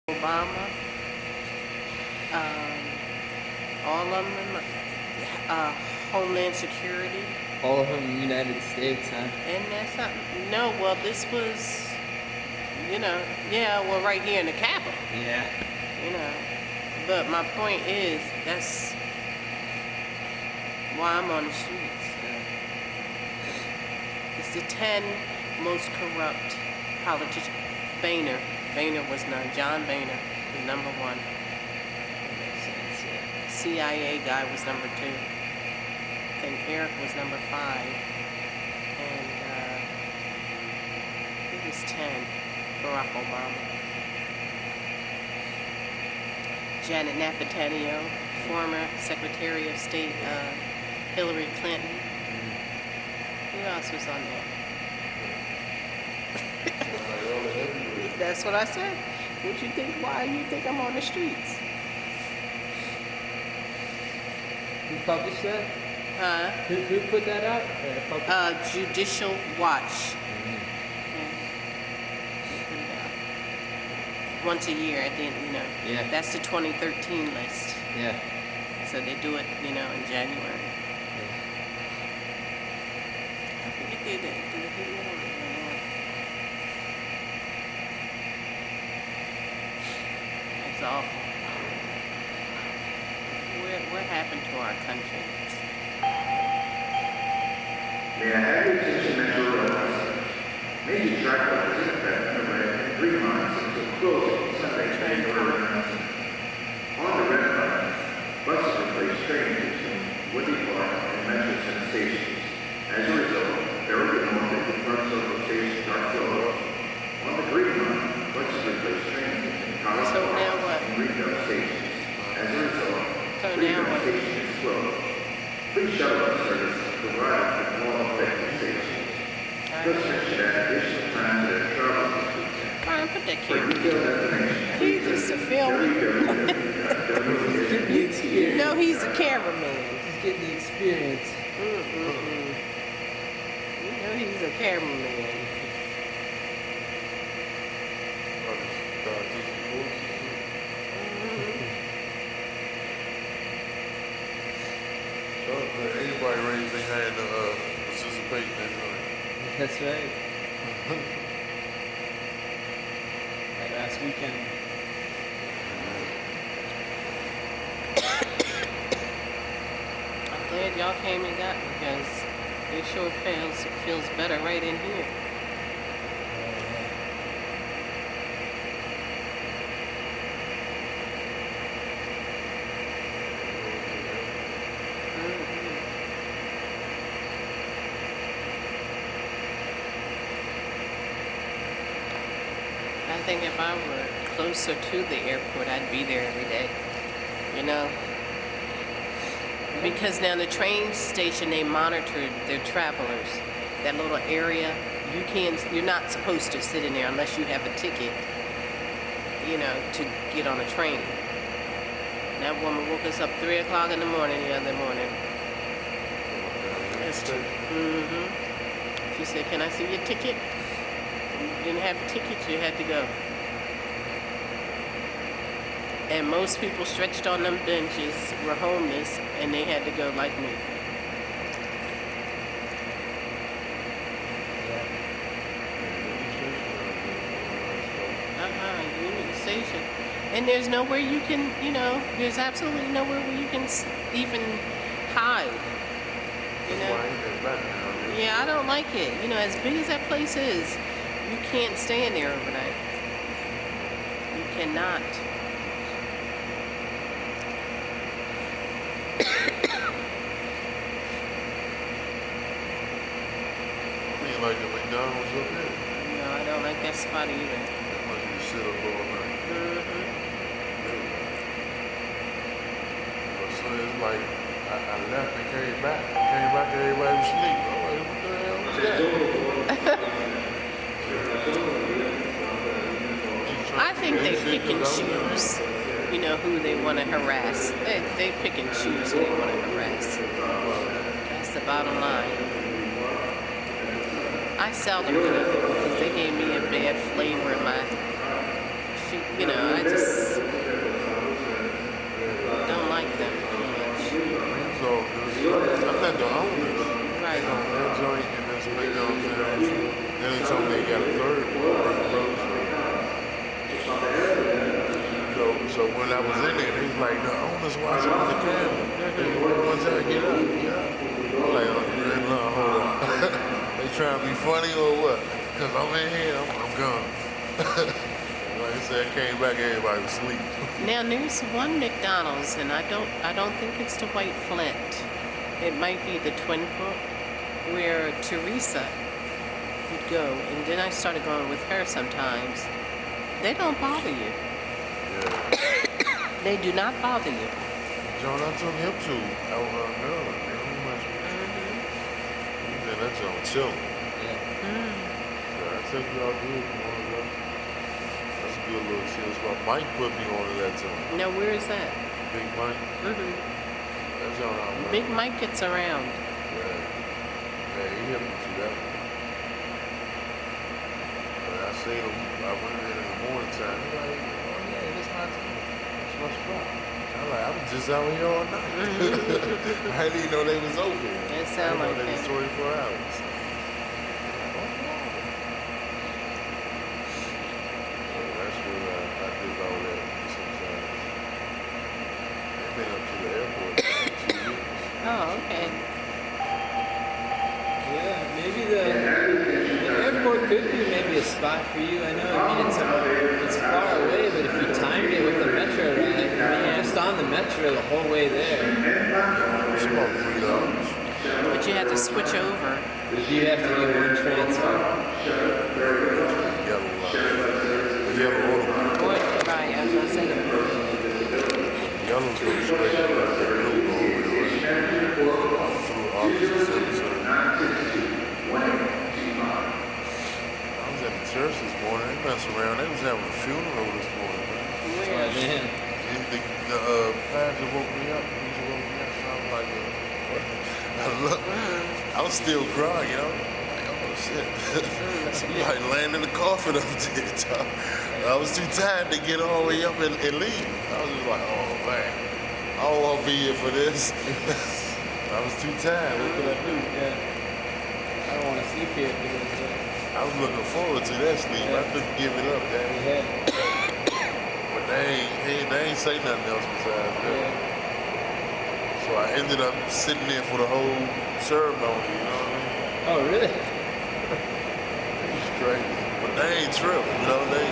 Obama, um, all of them, Homeland Security, All of them in the United States, huh? and that's not, no, well, this was, yeah, well, right here in the Capitol, Yeah. you know. But my point is, that's why I'm on the streets. It's the 10 most corrupt politicians. Boehner was John Boehner was number one. That makes sense, yeah. CIA guy was number 2. I think Eric was number 5. And who was 10? Barack Obama. Janet Napolitano, former Secretary of State Hillary Clinton. Who else was on there? That's what I said. What you think? Why you think I'm on the streets? Who published that? Huh? Who put that out? Judicial Watch. Once a year at the end, Yeah. That's the 2013 list. Yeah. So they do it, in January. I think if they did it here or there. It's awful. What happened to our country? May I have your attention, Metro Rail customers? Major track work is in effect in the red and green lines until closing Sunday, January 19th. On the red line, buses replace trains between Woodley Park and Metro Center stations. As a result, Farragut North and Park Circle stations are closed. On the green line, buses replace trains between College So Park now what? and Greenbelt stations. As a result, So now Greenbelt what? station is closed. Free shuttle bus service is provided at all affected stations. Customers should add additional time to their travel this weekend. Brian, put that For camera. detailed information, please He's just a visit filmer. www.www. Get the experience. He's a cameraman. Just get the experience. He's a cameraman. Anybody raise their hand to participate in that joint? That's right. Like last weekend. I'm glad y'all came and got me because it sure feels better right in here. I think if I were closer to the airport, I'd be there every day, Because now the train station, they monitor their travelers. That little area, you're not supposed to sit in there unless you have a ticket, to get on a train. That woman woke us up 3 o'clock in the morning the other morning. She said, "Can I see your ticket?" You didn't have a ticket, you had to go. And most people stretched on them benches were homeless, and they had to go like me. Union Station. And there's nowhere you can, there's absolutely nowhere where you can even hide, Yeah, I don't like it. As big as that place is, you can't stay in there overnight. You cannot. You like the McDonald's up there? No, I don't like that spot either. That must be sit up all night. So it's like I left and came back. Came back and everybody was asleep. I'm like, what the hell was that? I think they pick and choose, who they want to harass. They pick and choose who they want to harass. That's the bottom line. I seldom go there because they gave me a bad flavor in my you know, I just don't like them too much. So, I'm not the owner. Right. That joint and that's what you know what I'm saying. Then they told me they got a third one. So when I was in there, they was like, the owner's watching on the camera. One time, get up, get up. I'm like, no, hold on. They trying to be funny or what? Because I'm in here, I'm gone. Like I said, I came back, everybody was asleep. Now there's one McDonald's, and I don't think it's the White Flint. It might be the Twin Brook, where Teresa would go, and then I started going with her sometimes. They don't bother you. Yeah. They do not bother you. John, I took him to Maryland. You know how much? Then that's on chill. Yeah. So I take you out there if you want to go. That's a good little chill spot. Mike put me on to that joint. Now where is that? Big Mike. That's on our Big Mike gets around. Yeah. Yeah, he hit me to that one. But I seen him, I went in the morning time. He's like, oh yeah, that's my spot. I'm like, I was just out here all night. I didn't even know they was open. It sound like they was that. 24 hours. So that's where I did all that sometimes. I've been up to the airport for 2 years. Oh, okay. Yeah, maybe the airport could be maybe a spot for you. I know. I mean, it's far away, but if you timed it with the metro ride, I mean, just on the metro the whole way there. It's about $3. But you had to switch over. You have to do one transfer. Yellow automatic. Or, right, as I said. Yellow goes straight to the blue go over there. Through office service. I was at the church this morning. They messed around. They was having a funeral this morning. Man. Where? Man. The pastor woke me up. He woke me up. So I was like, what? I look. I was still crying, you know. Like, oh shit. Somebody laying in the coffin up there. Dog. I was too tired to get all the way up and leave. I was just like, oh man, I don't want to be here for this. I was too tired. What could I do? Yeah. I don't want to sleep here because I was looking forward to that sleep. I couldn't give it up, man. yeah. But they ain't say nothing else besides that. Yeah. So I ended up sitting there for the whole ceremony, you know what I mean? Oh, really? It's crazy. But they ain't tripping, you know, they